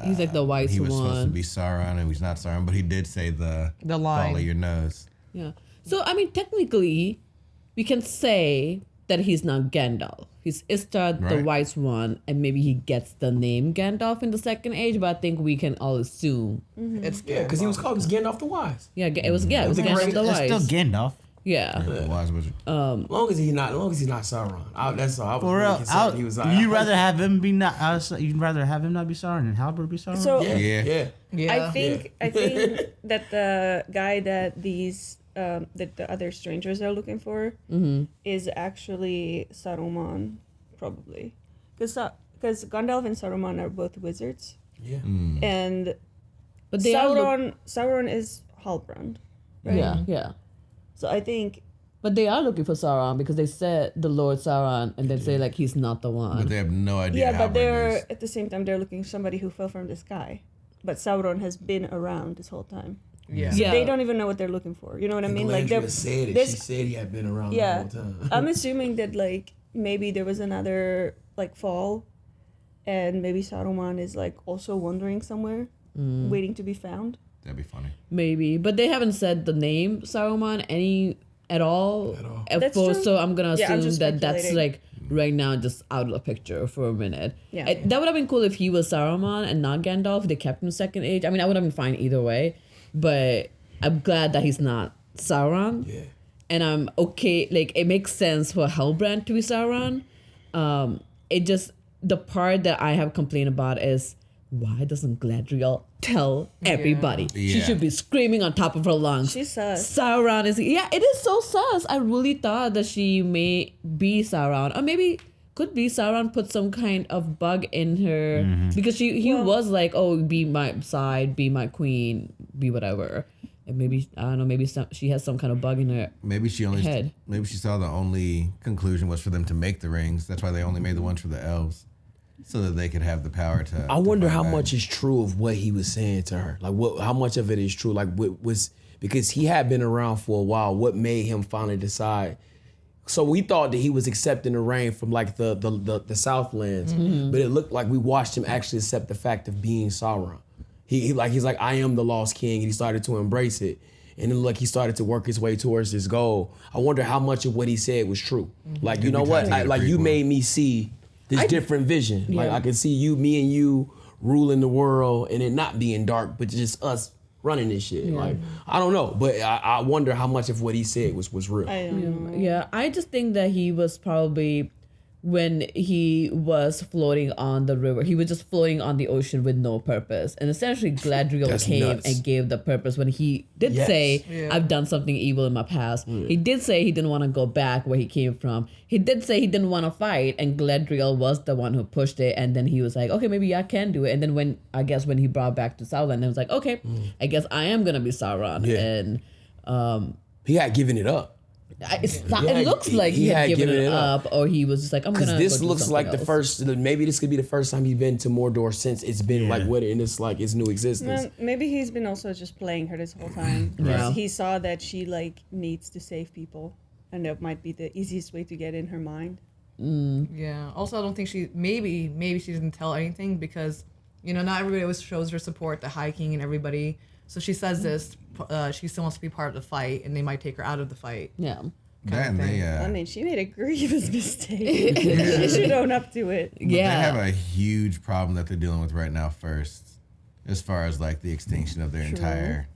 He's like the wise he was supposed to one. be Sauron, and he's not Sauron, but he did say the line. follow your nose. Yeah. So I mean, technically, we can say that he's not Gandalf. He's Istar, the Right. wise one, and maybe he gets the name Gandalf in the second age. But I think we can all assume It's because he was called Gandalf the Wise. Yeah, it was Gandalf the wise. It's still Gandalf. Yeah. The wise wizard. As long as he's not Sauron. That's all. I was For really real, concerned. He was. you'd rather have him be not. You'd rather have him not be Sauron and Halberd be Sauron. So yeah. I think that the guy that these that the other strangers are looking for is actually Saruman, probably, because Gandalf and Saruman are both wizards. Yeah. And But they are Sauron is Halbrand, right? Yeah. So I think. But they are looking for Sauron because they said the Lord Sauron, and they say like he's not the one. But they have no idea. Yeah, how but it is. they're at the same time they're looking for somebody who fell from the sky, but Sauron has been around this whole time. Yeah. So they don't even know what they're looking for. You know what I mean? Like Galadriel said it. She said he had been around the whole time. I'm assuming that like maybe there was another like fall, and maybe Saruman is like also wandering somewhere, waiting to be found. That'd be funny. Maybe, but they haven't said the name Saruman at all. That's true. So I'm gonna Yeah, I'm assume just that that's speculating. like right now just out of the picture for a minute. Yeah. That would have been cool if he was Saruman and not Gandalf. They kept him second age. I mean, I would have been fine either way. But I'm glad that he's not Sauron. Yeah. And I'm okay. Like it makes sense for Halbrand to be Sauron. It just the part that I have complained about is why doesn't Gladriel tell everybody? She Yeah. should be screaming on top of her lungs. She's sus. Sauron is it is so sus. I really thought that she may be Sauron, or maybe could be Sauron put some kind of bug in her because he was like, oh, be my side, be my queen, be whatever. And maybe I don't know, maybe she has some kind of bug in her. Maybe she saw the only conclusion was for them to make the rings. That's why they only made the ones for the elves, so that they could have the power to. I wonder how much is true of what he was saying to her. Like, how much of it is true? Like, what was because he had been around for a while. What made him finally decide? So we thought that he was accepting the rain from like the Southlands, but it looked like we watched him actually accept the fact of being Sauron. He's like, I am the lost king, and he started to embrace it. And then like he started to work his way towards his goal. I wonder how much of what he said was true. Like, you know what? Like you made me see this different vision. Like I can see me and you ruling the world and it not being dark, but just us running this shit. Yeah. Like, I don't know, but I wonder how much of what he said was real. I don't know. Yeah, I just think that he was probably when he was floating on the river, he was just floating on the ocean with no purpose. And essentially Gladriel That's came nuts. and gave the purpose when he did say, I've done something evil in my past. He did say he didn't want to go back where he came from. He did say he didn't want to fight, and Gladriel was the one who pushed it. And then he was like, okay, maybe I can do it. And then when he brought back to Southland, it was like, okay, I guess I am going to be Sauron. Yeah. And he had given it up. It looks like he had given it up, or he was just like, I'm gonna. This go do looks like something the first. Maybe this could be the first time he's been to Mordor since it's been like what in this like his new existence. Well, maybe he's been also just playing her this whole time. Yeah. He saw that she like needs to save people, and that might be the easiest way to get in her mind. Yeah. Also, I don't think maybe she didn't tell anything because, not everybody always shows her support to High King and everybody. So she says this, she still wants to be part of the fight, and they might take her out of the fight. Yeah. Then they, I mean, she made a grievous mistake. She should own up to it. But they have a huge problem that they're dealing with right now first, as far as like the extinction of their entire,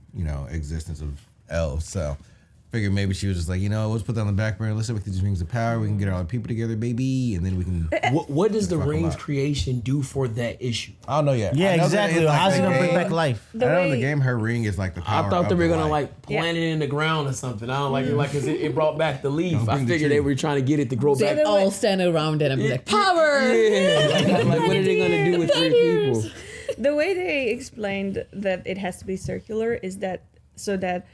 existence of elves. So figured maybe she was just like, let's put that on the back burner. Let's see what these rings of power. We can get all the people together, baby, and then we can. What does the rings creation do for that issue? I don't know yet. Yeah, exactly. How's it gonna bring back life? I know in the game, her ring is like the power. I thought they of were the gonna light. like plant it in the ground or something. I don't like cause it brought back the leaf. I figured they were trying to get it to grow back. They all stand around it and be like, power! Yeah. Like what are they gonna do with 3 people? The way they explained that it has to be circular is that so that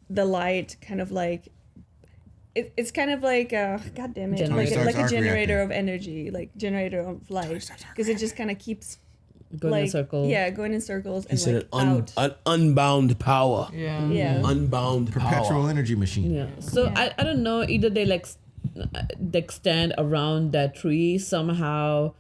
the light kind of like it's kind of like god damn it, like a generator of energy, like generator of light, because it just kind of keeps going in circles. Yeah, going in circles. He and said like an unbound power. Yeah. Unbound perpetual power. energy machine. Yeah. So I don't know. Either they like they stand around that tree somehow.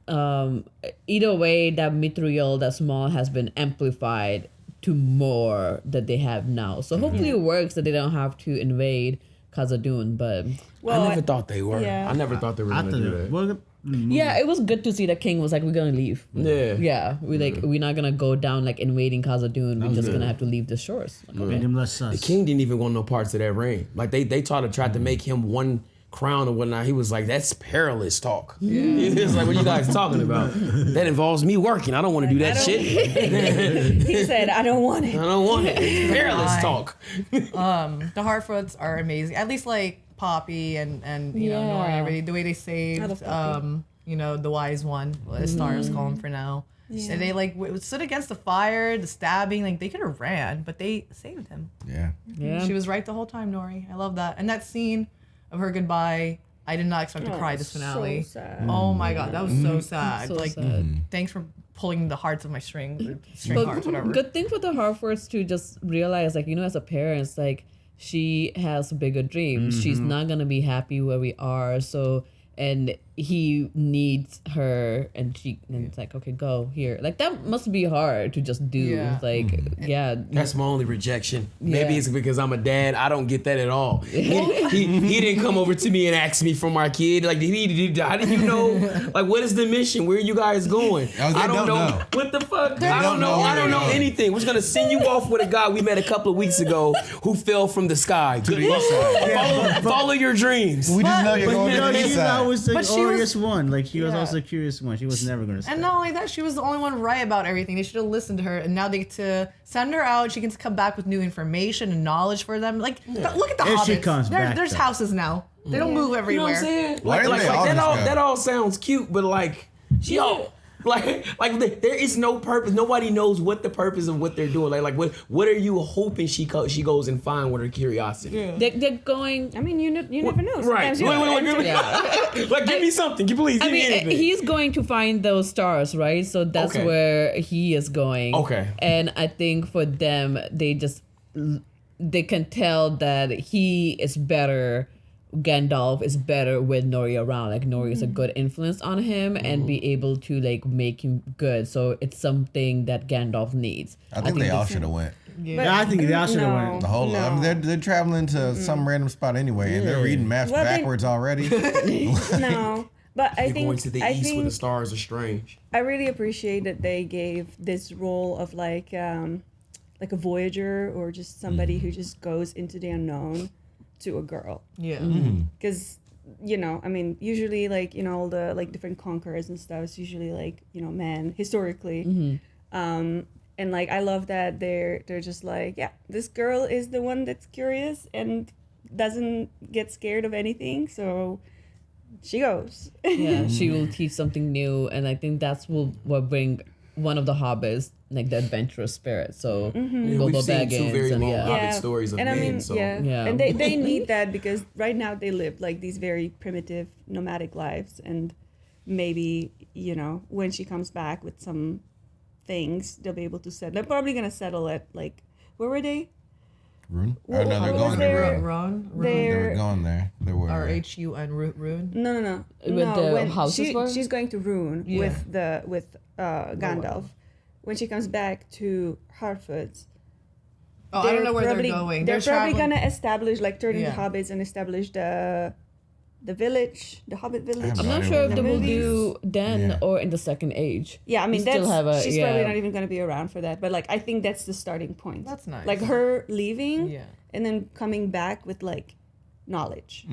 Either way, that mithril, that small, has been amplified to more that they have now. So hopefully it works that they don't have to invade khazar-dum. But I never thought they were. Yeah. I never thought they were gonna do that. Yeah, it was good to see the king was like, we're gonna leave. Yeah, we're not gonna go down like invading khazar-dum. We're just gonna have to leave the shores. Like, okay. The king didn't even want no parts of that ring. Like they tried to make him one crown or whatnot. He was like, that's perilous talk. It's like, what are you guys talking about? That involves me working. I don't want to do that shit. He said, I don't want it. I don't want it. It's perilous talk. The Harfoots are amazing. At least like Poppy and Nora and everybody. The way they saved the wise one, as stars call him for now. Yeah. And they like stood against the fire, the stabbing. Like they could have ran, but they saved him. Yeah. She was right the whole time, Nori. I love that. And that scene of her goodbye, I did not expect to cry this finale. So sad. Oh my god, that was so sad. So like, sad. Thanks for pulling the hearts of my string But hearts, whatever. Good thing for the Harfords to just realize, like, as a parent, like, she has bigger dreams. She's not gonna be happy where we are. So, and he needs her, and it's like, okay, go here. Like, that must be hard to just do. Yeah. Like, That's my only rejection. Maybe it's because I'm a dad. I don't get that at all. He didn't come over to me and ask me for my kid. Like, how did you know? Like, what is the mission? Where are you guys going? I don't know. What the fuck? I don't know. I don't know anything. We're just gonna send you off with a guy we met a couple of weeks ago who fell from the sky. To the east side. Follow your dreams. We just know you're going to the She east was side. always the But she curious one. Like she was Yeah. also the curious one. She was never gonna stay. And not only that, she was the only one right about everything. They should have listened to her, and now they get to send her out. She can come back with new information and knowledge for them. Like, look at the If hobbits. she comes back, There's though. houses now. They don't move You know everywhere. what I'm saying? Why didn't they all just go? That all sounds cute, but like she all there is no purpose. Nobody knows what the purpose of what they're doing. Like what are you hoping she goes and find with her curiosity? Yeah. they're going. I mean, you never know. Right. Sometimes you Wait. Like give me something. Please. Give me anything. He's going to find those stars, right? So that's Okay. where he is going. Okay. And I think for them, they can tell that he is better. Gandalf is better with Nori around. Like Nori is a good influence on him and be able to like make him good. So it's something that Gandalf needs. I think they all should have went. Yeah, I think they all should have went. The whole. I mean, they're traveling to some random spot anyway, and they're reading maps backwards already. No, but I You're think going to the east where the stars are strange. I really appreciate that they gave this role of like a voyager or just somebody who just goes into the unknown to a girl. Yeah. Because I mean, usually like all the like different conquerors and stuff, it's usually like men historically. And like I love that they're just like, yeah, this girl is the one that's curious and doesn't get scared of anything, so she goes. Yeah, she will teach something new, and I think that's what bring one of the hobbits, like the adventurous spirit. So We've seen two very long Hobbit stories of and men. I mean, so and they need that because right now they live like these very primitive nomadic lives, and maybe when she comes back with some things, they'll be able to settle. They're probably gonna settle at like, where were they? Rune? Oh, no, they're going to Rune. They were going there. They were. R-H-U-N, Rune? No. With the houses were? She's going to Rune with Gandalf. When she comes back to Harfoots, I don't know where they're going. They're probably traveling. gonna establish, like, turn into Yeah. hobbits and establish the village, the Hobbit village. I'm not sure if they will do movies. then or in the second age. Yeah, I mean, We still have a, she's probably not even going to be around for that. But, like, I think that's the starting point. That's nice. Like, her leaving and then coming back with, like, knowledge.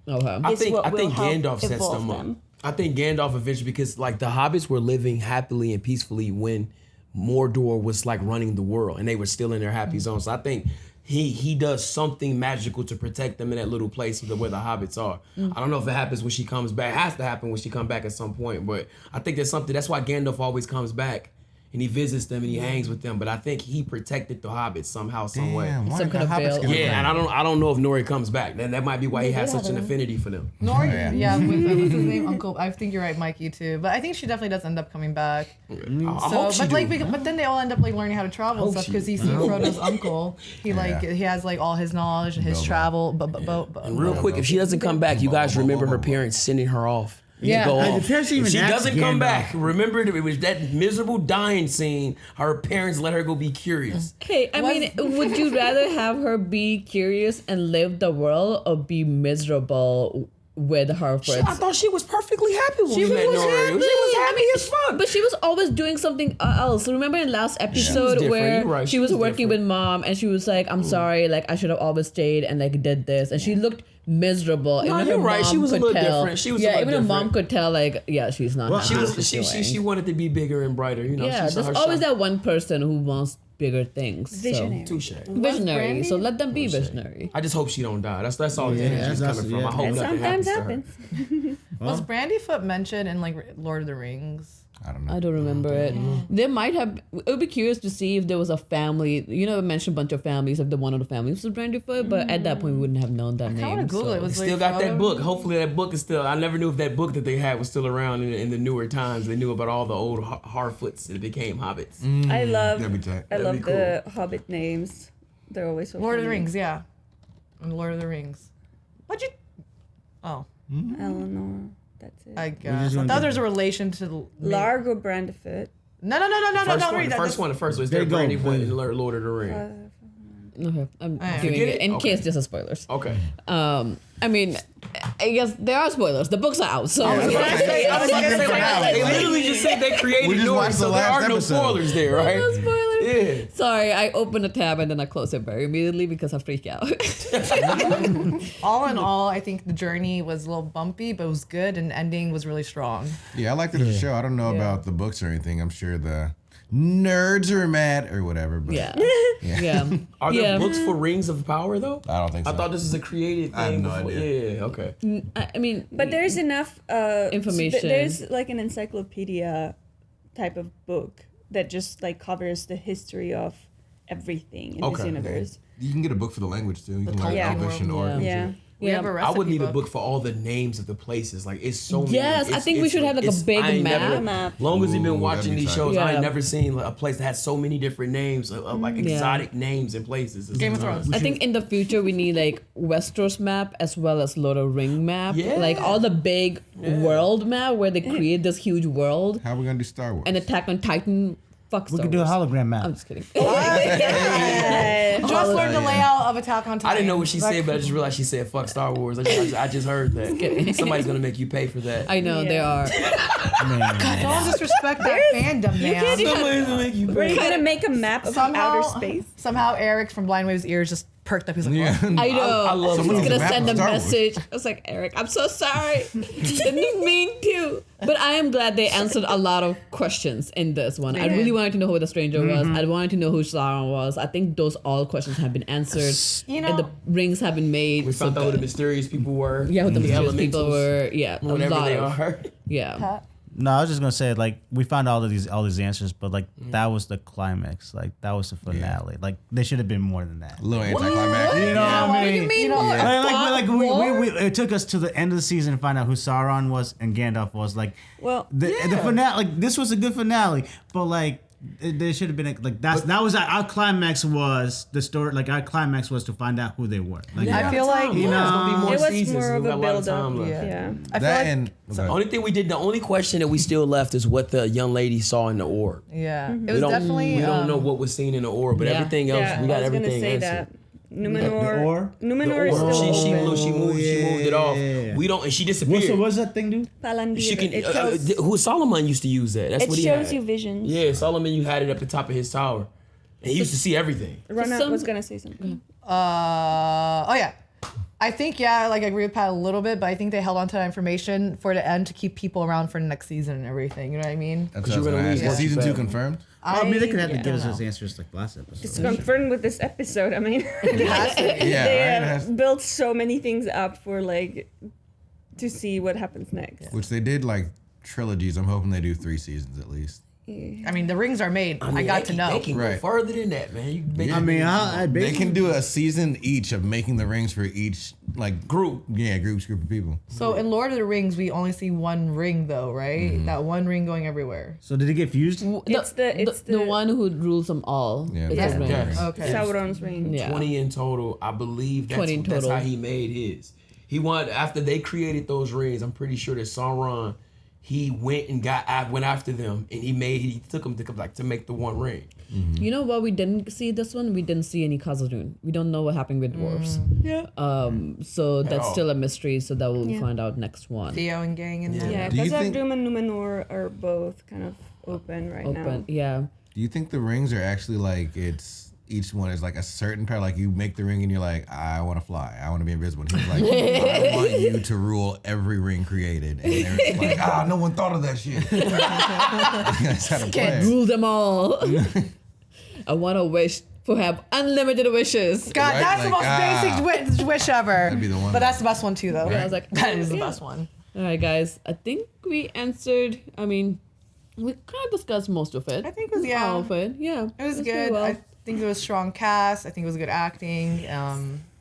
Okay. I It's think what will Gandalf help sets evolve them up. them. I think Gandalf eventually, because like the hobbits were living happily and peacefully when Mordor was like running the world and they were still in their happy zone. So I think he does something magical to protect them in that little place where the hobbits are. I don't know if it happens when she comes back. It has to happen when she comes back at some point, but I think there's something. That's why Gandalf always comes back and he visits them and he hangs with them. But I think he protected the hobbits somehow, some way. Some kind of veil. Yeah, and I don't know if Nori comes back. Then that might be why he has such an affinity for them. Nori, what's his name? Uncle. I think you're right, Mikey too. But I think she definitely does end up coming back. But then they all end up like learning how to travel and stuff because he's Frodo's uncle. He he has like all his knowledge and his travel. And real quick, if she doesn't come back, you guys remember her parents sending her off. Yeah, Go the off. parents even If she asked doesn't come Gandalf. back, remember it was that miserable dying scene. Her parents let her go be curious. Okay, I mean, would you rather have her be curious and live the world or be miserable with her friends? I thought she was perfectly happy when we met Nori. She was happy as fuck. But she was always doing something else. Remember in last episode different. where You're right. she was working with mom and she was like, I'm sorry, like I should have always stayed and like did this. And she looked miserable. No, Even you're her right. mom She was a could little tell. different. She was a yeah, little even her mom different. could tell like, yeah, she's not happy. She with was what she's she doing. wanted to be bigger and brighter. You know, Yeah, she saw there's her always shine. that one person who wants bigger things. Visionary. Touche. Visionary. Brandy? So let them be visionary. I just hope she don't die. That's all the energy's that's- coming from. yeah. I hope And nothing sometimes happens to her. happens. Was Brandyfoot mentioned in like Lord of the Rings? I don't know. I don't remember it. There might have. It would be curious to see if there was a family. You know, I mentioned a bunch of families. If the one of the families was Brandyfoot, but at that point we wouldn't have known that I name. want to Google it. It was Still like got that Frodo? book. Hopefully that book is still. I never knew if that book that they had was still around in the newer times. They knew about all the old Harfoots that became hobbits. I love That'd be tight. I That'd love be cool. the Hobbit names. They're always so Lord of the funny. Rings, yeah. And Lord of the Rings. What'd you? Oh, Eleanor. That's it. I just guess. I gonna thought get- there's a relation to Largo Brandyfoot. No, First don't one, read the that. first one. Is There there you go, Brandy Point please. in Lord of the Rings? Okay, I'm Alright. doing Forget it it? in Okay. case there's a spoilers. Okay. I mean, I guess there are spoilers. The books are out, so They literally just said they We created just Nori, watched so the there last are no episode. spoilers there, right? no spoilers. Yeah. Sorry, I opened a tab and then I closed it very immediately because I freak out. All in all, I think the journey was a little bumpy, but it was good, and the ending was really strong. Yeah, I liked it as a show. I don't know about the books or anything. I'm sure the nerds are mad or whatever. But yeah, yeah. Are there Yeah. books for Rings of Power though? I don't think so. I thought this was a created thing. I have no before. idea. Yeah. Okay. I mean, But there's enough Information. There's like an encyclopedia type of book that just like covers the history of everything in this Okay. universe. You can get a book for the language too. You can learn Yeah. Elvish and Yeah. Orc. Yeah. We have a I recipe would need a book. book for all the names of the places. Like it's so many. Yes, I think we should have like a big I ain't map. Map. Long as you've Ooh, been watching that'd be these tight. shows, I Yeah. ain't never seen like, a place that has so many different names of like exotic names and places. It's Game of nuts. Thrones. I think in the future we need like Westeros map as well as Lord of the Ring map. Yeah. Like all the big world map where they create this huge world. How are we gonna do Star Wars? And Attack on Titan. Fuck We Star could do a Wars. hologram map. I'm just kidding. Just learned the layout of Attack on Titan. I didn't know what she said, but I just realized she said "fuck Star Wars." I just heard that. Somebody's gonna make you pay for that. I know they are. Don't disrespect that fandom, man. Somebody's gonna make you We're pay. gonna make a map of outer space. Somehow Eric from Blind Wave's ears just perked up. He's like, Yeah. I know. I love He's it. gonna Map send a of Star Wars. message. I was like, Eric, I'm so sorry. Didn't mean to. But I am glad they answered a lot of questions in this one. I really wanted to know who the stranger was. I wanted to know who Sauron was. I think those all questions have been answered. You and the know, rings have been made. We so found out who the good. mysterious people were. Yeah, who the mysterious people elementals, were. Yeah, a whatever lot they of. are. Yeah. No, I was just gonna say like we found all these answers, but like that was the climax. Like that was the finale. Like there should have been more than that. A little anticlimactic. You know what I mean? You mean Like we it took us to the end of the season to find out who Sauron was and Gandalf was. Like Well, the finale. Like this was a good finale, but like There should have been that was our climax was the story. Like our climax was to find out who they were. Like, I feel like it's gonna be more it was seasons. more of We a got lot of build up. time left. Yeah. I feel That like and The only thing we did, the only question that we still left is what the young lady saw in the orb. yeah, it We was don't, definitely. we don't know what was seen in the orb, but Yeah. everything else, we got I was everything gonna say answered. that. Numenor. The Numenor is Or still she open. moved it off. yeah. We don't, and she disappeared. What's that thing do? Palantir. She can. It shows, Who Solomon used to use that? That's it what he shows had. you visions. Yeah, Solomon, you had it up the top of his tower, and he used to see everything. Rana was gonna say something. Oh yeah. I think like I agree with Pat a little bit, but I think they held on to that information for the end to keep people around for the next season and everything. You know what I mean? That's what I was gonna ask. Is season 2 confirmed? I mean, they could have to yeah. give us those answers like last episode. It's confirmed with this episode. I mean, Yeah, they right? It has- built so many things up for like to see what happens next. Which they did like trilogies. I'm hoping they do 3 seasons at least. I mean, the rings are made. I mean, got to know. They can Right. go further than that, man. You make Yeah. it- They can do a season each of making the rings for each like group. Yeah, group of people. So in Lord of the Rings, we only see one ring though, right? Mm-hmm. That one ring going everywhere. So did it get fused? It's the one who rules them all. Yeah, is that's his ring. yes. Okay. Sauron's ring. Yeah. 20 in total. I believe 20 in that's total. how he made his. He wanted, after they created those rings, I'm pretty sure that Sauron, he went and went after them, and he took them to make the one ring. You know what? We didn't see this one. We didn't see any khazar-dum. We don't know what happened with dwarves. Yeah. So that's all. still a mystery. So that we'll Yeah. find out next one. Theo and gang and them. Yeah, Do you think- khazar-dum and Numenor are both kind of open right now. Open. Yeah. Do you think the rings are actually like each one is like a certain power? Like you make the ring and you're like, I want to fly. I want to be invisible. And he's like, I want you to rule every ring created. And they're like, no one thought of that shit. That's how to play. Rule them all. I want to wish for have unlimited wishes. God, Right? that's the Like, most basic wish ever. That'd be the one. But that's the best one too, though. Yeah, I was like, That is the yeah. best one. All right, guys. I think we answered. I mean, we kind of discussed most of it. I think it was All of it. Yeah. It was That's pretty good. well. I think it was strong cast. I think it was good acting.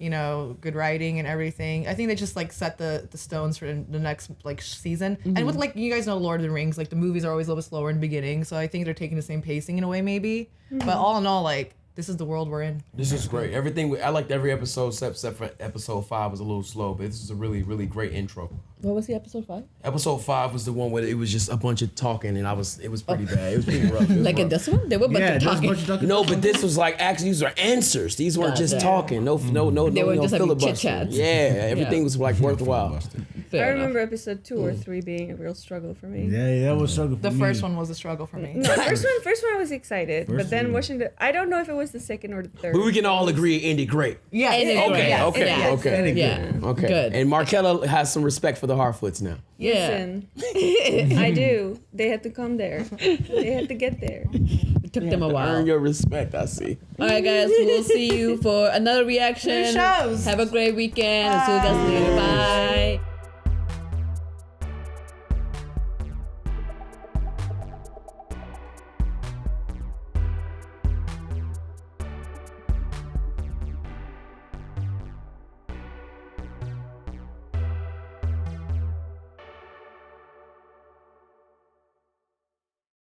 Good writing and everything. I think they just like set the stones for the next like season. And with like you guys know Lord of the Rings, like the movies are always a little bit slower in the beginning. So I think they're taking the same pacing in a way maybe. But all in all, like this is the world we're in. This is great. Everything, I liked every episode except for episode 5 was a little slow, but this is a really, really great intro. What was the episode 5? Episode 5 was the one where it was just a bunch of talking, and it was pretty bad. It was pretty rough. It was Like in rough. this one, they were Yeah, but just a talking. bunch of talking. No, but this was like actually these were answers. These weren't just Gotcha. talking. No, They were just having filibuster. chit-chats. Yeah, everything was like worthwhile. Fair I enough. remember episode 2 or 3 being a real struggle for me. Yeah, that was so good. The first one was a struggle for me. No, first one I was excited, but then one. watching I don't know if it was the second or the third. But we can all agree it ended great. Yeah. Ended yeah, great. yeah, Okay, yeah. okay. Yeah. Okay. Good. And Markella has some respect for the Harfoots now. Yeah. Listen, I do. They had to come there. They had to get there. It took them a while. Earn your respect, I see. All right, guys. We'll see you for another reaction. New shows. Have a great weekend. I'll see you guys later. Bye.